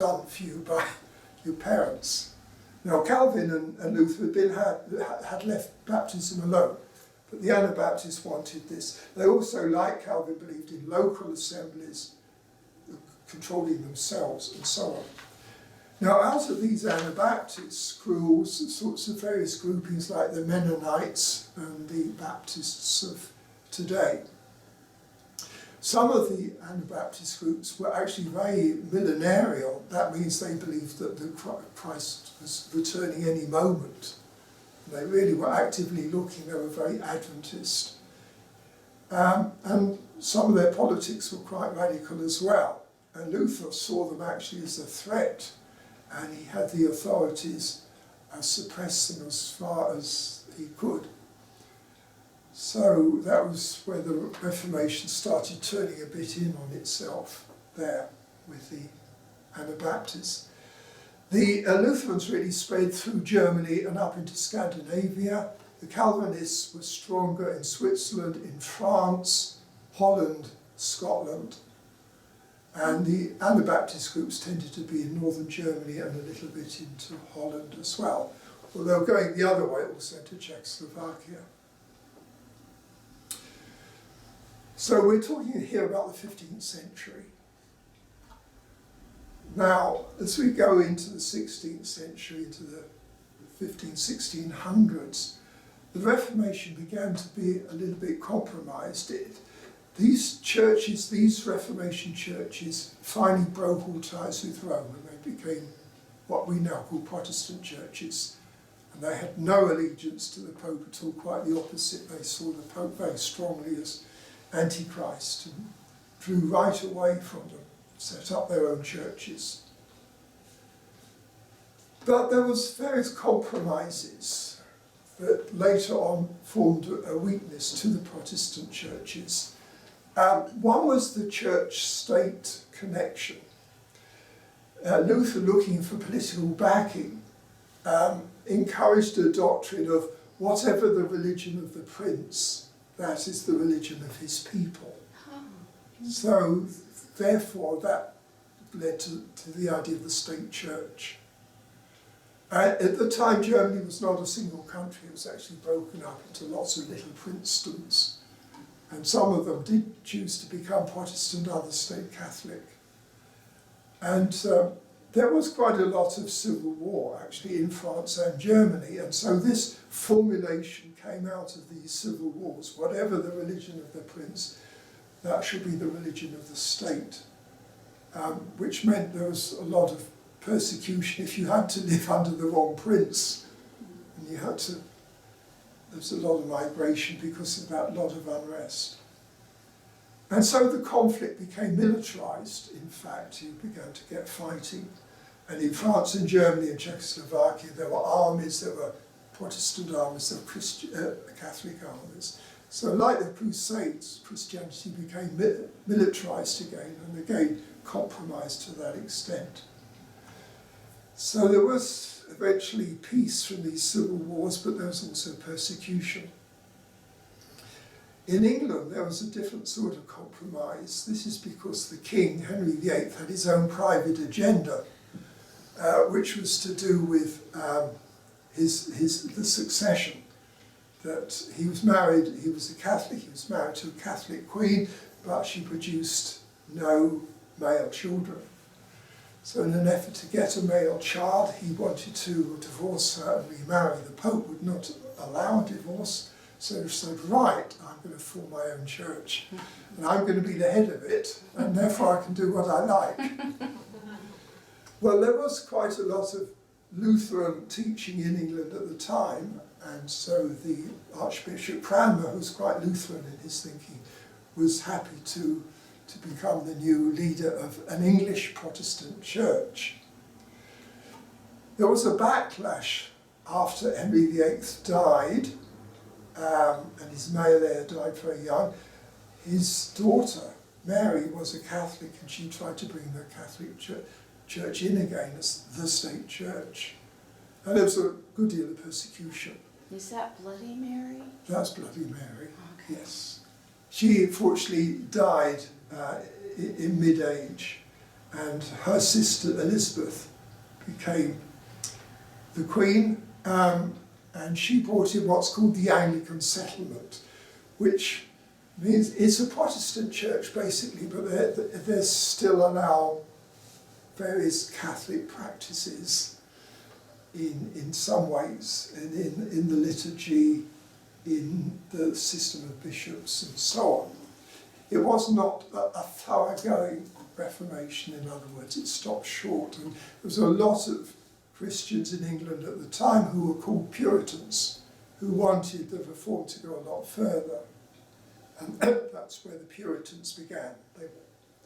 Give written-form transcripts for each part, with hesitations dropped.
done for you by your parents. Now Calvin and Luther had left baptism alone, but the Anabaptists wanted this. They also, like Calvin, believed in local assemblies, controlling themselves and so on. Now out of these Anabaptists grew all sorts of various groupings like the Mennonites and the Baptists of today. Some of the Anabaptist groups were actually very millenarial. That means they believed that Christ was returning any moment. They really were actively looking, they were very Adventist. And some of their politics were quite radical as well. And Luther saw them actually as a threat, and he had the authorities suppress them as far as he could. So that was where the Reformation started turning a bit in on itself there with the Anabaptists. The Lutherans really spread through Germany and up into Scandinavia. The Calvinists were stronger in Switzerland, in France, Holland, Scotland. And the Anabaptist groups tended to be in northern Germany and a little bit into Holland as well, although going the other way also to Czechoslovakia. So we're talking here about the 15th century. Now, as we go into the 16th century, into the 1600s, the Reformation began to be a little bit compromised. These churches, these Reformation churches, finally broke all ties with Rome, and they became what we now call Protestant churches. And they had no allegiance to the Pope at all, quite the opposite. They saw the Pope very strongly as Antichrist and drew right away from them, set up their own churches. But there was various compromises that later on formed a weakness to the Protestant churches. One was the church-state connection. Luther, looking for political backing, encouraged a doctrine of whatever the religion of the prince, that is the religion of his people. So, therefore, that led to the idea of the state church. At the time, Germany was not a single country. It was actually broken up into lots of little princedoms. And some of them did choose to become Protestant, others stayed Catholic. And there was quite a lot of civil war, actually, in France and Germany. And so this formulation came out of these civil wars. Whatever the religion of the prince, that should be the religion of the state, which meant there was a lot of persecution if you had to live under the wrong prince. And you had to, there was a lot of migration because of that, lot of unrest. And so the conflict became militarized, in fact. You began to get fighting. And in France and Germany and Czechoslovakia, there were armies, there were Protestant armies, there were Catholic armies. So like the Crusades, Christianity became militarized again, and again compromised to that extent. So there was eventually peace from these civil wars, but there was also persecution. In England, there was a different sort of compromise. This is because the king, Henry VIII, had his own private agenda, which was to do with the succession. That he was married, he was a Catholic, he was married to a Catholic queen, but she produced no male children. So in an effort to get a male child, he wanted to divorce her and remarry. The Pope would not allow a divorce, so he said, right, I'm going to form my own church, and I'm going to be the head of it, and therefore I can do what I like. Well, there was quite a lot of Lutheran teaching in England at the time, and so the Archbishop Cranmer, who was quite Lutheran in his thinking, was happy to become the new leader of an English Protestant church. There was a backlash after Henry VIII died, and his male heir died very young. His daughter, Mary, was a Catholic, and she tried to bring the Catholic church in again as the state church. And there was a good deal of persecution. Is that Bloody Mary? That's Bloody Mary, okay. Yes. She unfortunately died in mid-age, and her sister Elizabeth became the Queen, and she brought in what's called the Anglican settlement, which means it's a Protestant church basically, but they still allow various Catholic practices in some ways, and in the liturgy, in the system of bishops and so on. It was not a thoroughgoing Reformation, in other words, it stopped short, and there was a lot of Christians in England at the time who were called Puritans, who wanted the reform to go a lot further. And that's where the Puritans began. They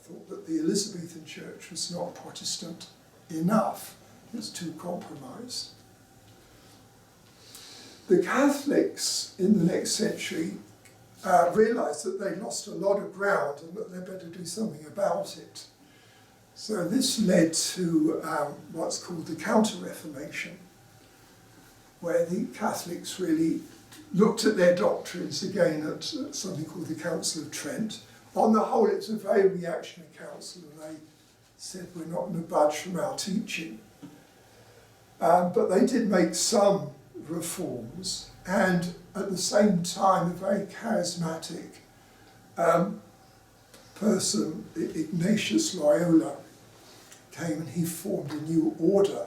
thought that the Elizabethan church was not Protestant enough, it was too compromised. The Catholics in the next century realised that they lost a lot of ground and that they better do something about it. So this led to what's called the Counter-Reformation, where the Catholics really looked at their doctrines again at something called the Council of Trent. On the whole, it was a very reactionary council, and they said, we're not going to budge from our teaching. But they did make some reforms, and at the same time, a very charismatic person, Ignatius Loyola, came and he formed a new order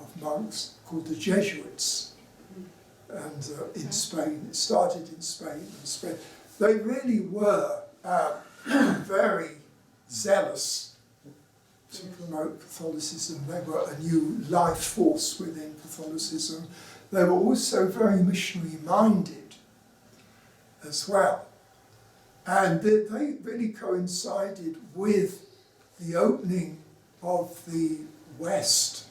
of monks called the Jesuits. And in Spain, it started in Spain and spread. They really were very zealous to promote Catholicism. They were a new life force within Catholicism. They were also very missionary-minded as well. And they really coincided with the opening of the West,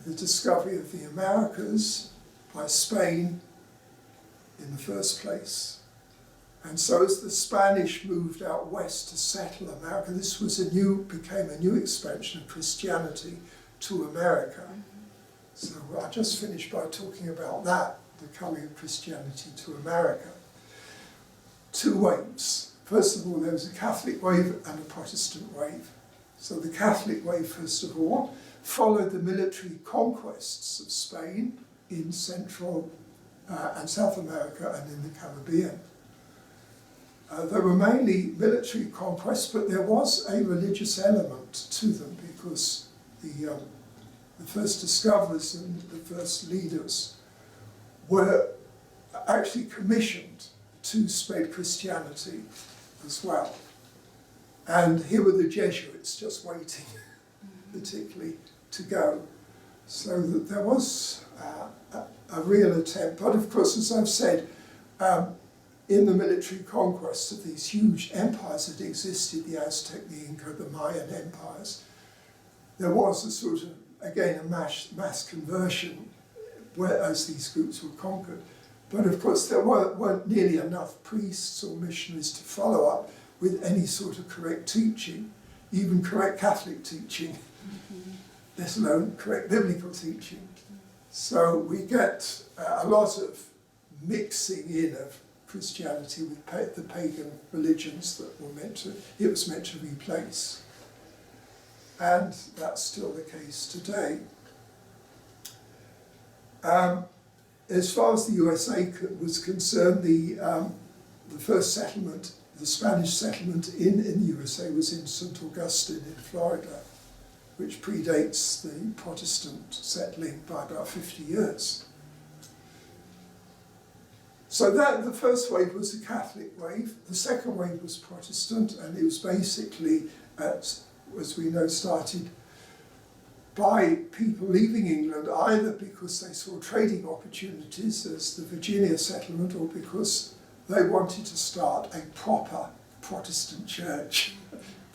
the discovery of the Americas by Spain in the first place. And so as the Spanish moved out west to settle America, this was became a new expansion of Christianity to America. So I just finished by talking about that, the coming of Christianity to America. Two waves. First of all, there was a Catholic wave and a Protestant wave. So the Catholic wave, first of all, followed the military conquests of Spain in Central and South America and in the Caribbean. There were mainly military conquests, but there was a religious element to them because the first discoverers and the first leaders were actually commissioned to spread Christianity as well. And here were the Jesuits just waiting, particularly, to go. So that there was a real attempt. But of course, as I've said, in the military conquest of these huge empires that existed, the Aztec, the Inca, the Mayan empires, there was a sort of, again, a mass conversion as these groups were conquered. But of course, there weren't nearly enough priests or missionaries to follow up with any sort of correct teaching, even correct Catholic teaching, let alone correct biblical teaching. So we get a lot of mixing in of Christianity with the pagan religions that it was meant to replace. And that's still the case today. As far as the USA was concerned, the first settlement, the Spanish settlement in the USA was in St. Augustine in Florida, which predates the Protestant settling by about 50 years. So the first wave was the Catholic wave, the second wave was Protestant, and it was basically, as we know, started by people leaving England either because they saw trading opportunities as the Virginia settlement or because they wanted to start a proper Protestant church,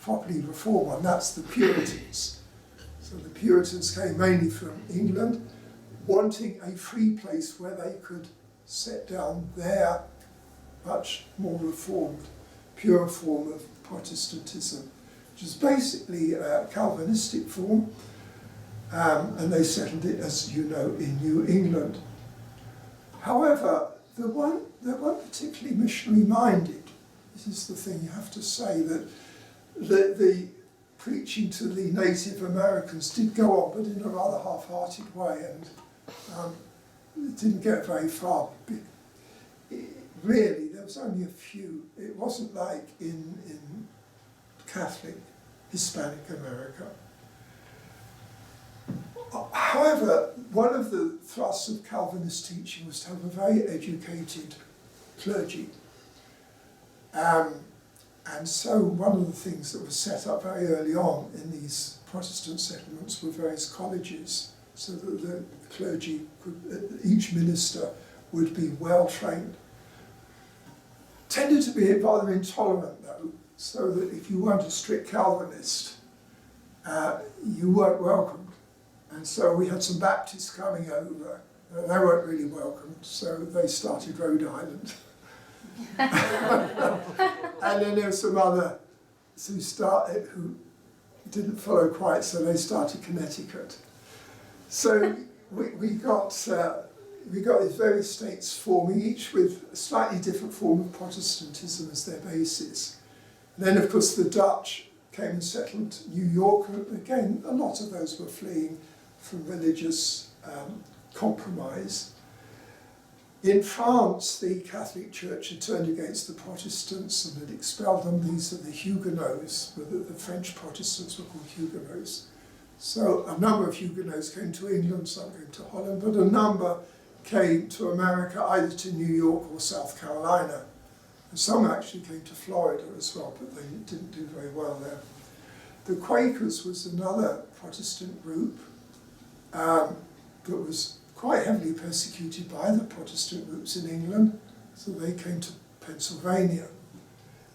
properly reformed one. That's the Puritans. So the Puritans came mainly from England, wanting a free place where they could set down their much more reformed, pure form of Protestantism, which is basically a Calvinistic form, and they settled it, as you know, in New England. However, they weren't particularly missionary-minded. This is the thing you have to say, that the preaching to the Native Americans did go on, but in a rather half-hearted way, and it didn't get very far. Really, there was only a few. It wasn't like in Catholic Hispanic America. However, one of the thrusts of Calvinist teaching was to have a very educated clergy. And so one of the things that was set up very early on in these Protestant settlements were various colleges, so that the clergy could, each minister would be well trained. Tended to be rather intolerant though, so that if you weren't a strict Calvinist, you weren't welcomed. And so we had some Baptists coming over. They weren't really welcomed, so they started Rhode Island. And then there were some others who didn't follow quite, so they started Connecticut. So we got these various states forming, each with a slightly different form of Protestantism as their basis. And then, of course, the Dutch came and settled New York. Again, a lot of those were fleeing from religious compromise. In France, the Catholic Church had turned against the Protestants and had expelled them. These are the Huguenots, the French Protestants were called Huguenots. So a number of Huguenots came to England, some came to Holland, but a number came to America, either to New York or South Carolina. And some actually came to Florida as well, but they didn't do very well there. The Quakers was another Protestant group that was quite heavily persecuted by the Protestant groups in England, so they came to Pennsylvania.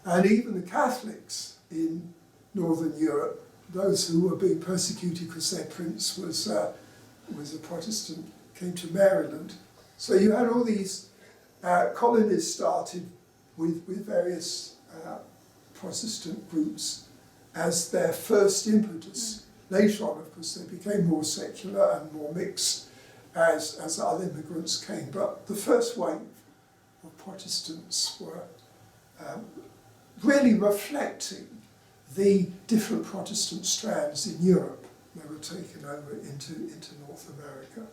And even the Catholics in Northern Europe, those who were being persecuted because their prince was a Protestant, came to Maryland. So you had all these colonies started with various Protestant groups as their first impetus. Later on, of course, they became more secular and more mixed as other immigrants came. But the first wave of Protestants were really reflecting the different Protestant strands in Europe. They were taken over into North America.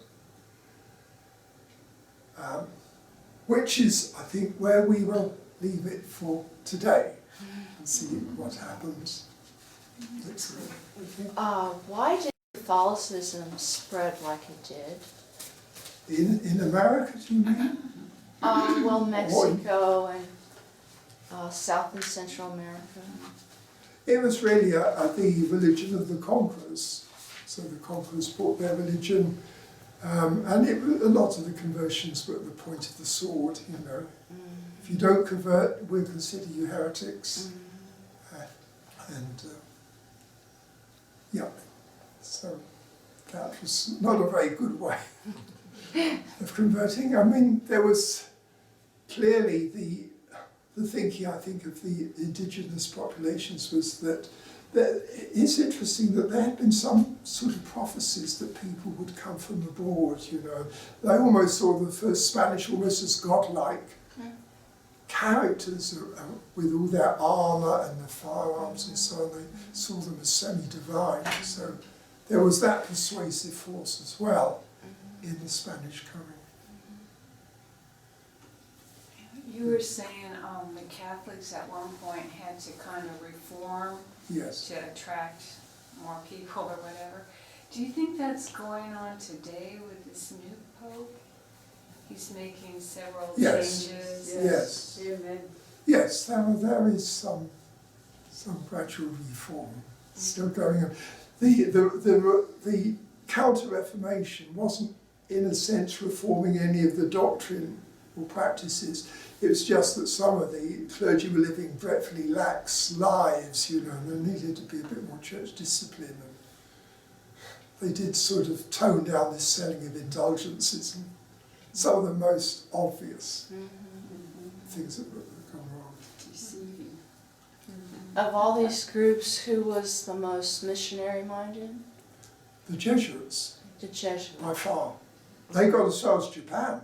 Which is, I think, where we will leave it for today and see what happens. Why did Catholicism spread like it did? In America, do you mean? Well, Mexico and South and Central America. It was really the religion of the conquerors. So the conquerors brought their religion, and a lot of the conversions were at the point of the sword, you know. If you don't convert, we'll consider you heretics. Yeah, so that was not a very good way of converting. I mean, there was clearly the thinking, I think, of the indigenous populations was that it's interesting that there had been some sort of prophecies that people would come from abroad, you know. They almost saw the first Spanish almost as godlike characters with all their armour and their firearms and so on. They saw them as semi-divine. So there was that persuasive force as well in the Spanish coming. You were saying the Catholics at one point had to kind of reform Yes. to attract more people or whatever. Do you think that's going on today with this new Pope? He's making several changes. Yes. Amen. Yes, there is some gradual reform still going on. The Counter-Reformation wasn't, in a sense, reforming any of the doctrine or practices. It was just that some of the clergy were living dreadfully lax lives, you know, and there needed to be a bit more church discipline. And they did sort of tone down this selling of indulgences and some of the most obvious things that were gone wrong. Of all these groups, who was the most missionary-minded? The Jesuits, The Jesuits. by far. They got as far as Japan.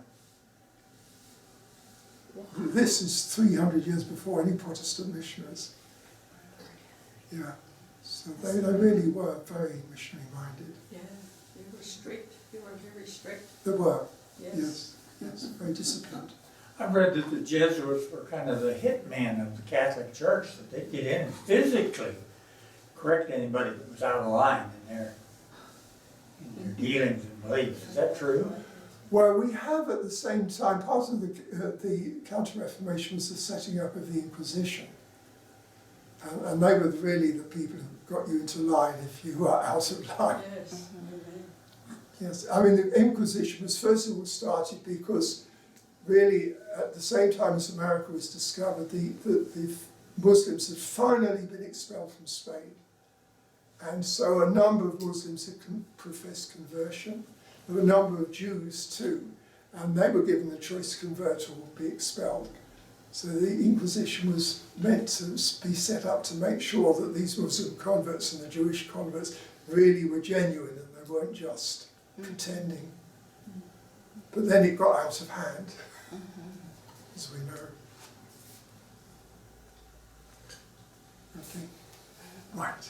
This is 300 years before any Protestant missionaries. Yeah. So they really were very missionary minded. Yeah, they were strict. They were very strict. They were, Yes. yes, very disciplined. I've read that the Jesuits were kind of the hitman of the Catholic Church, that they'd get in and physically correct anybody that was out of line in their dealings and beliefs. Is that true? Well, we have at the same time, part of the Counter-Reformation was the setting up of the Inquisition. And they were really the people who got you into line if you were out of line. Yes. Yes, I mean the Inquisition was first of all started because really at the same time as America was discovered, the Muslims had finally been expelled from Spain. And so a number of Muslims had professed conversion. There were a number of Jews too, and they were given the choice to convert or be expelled. So the Inquisition was meant to be set up to make sure that these Muslim converts and the Jewish converts really were genuine and they weren't just pretending. But then it got out of hand, as we know. Okay, right.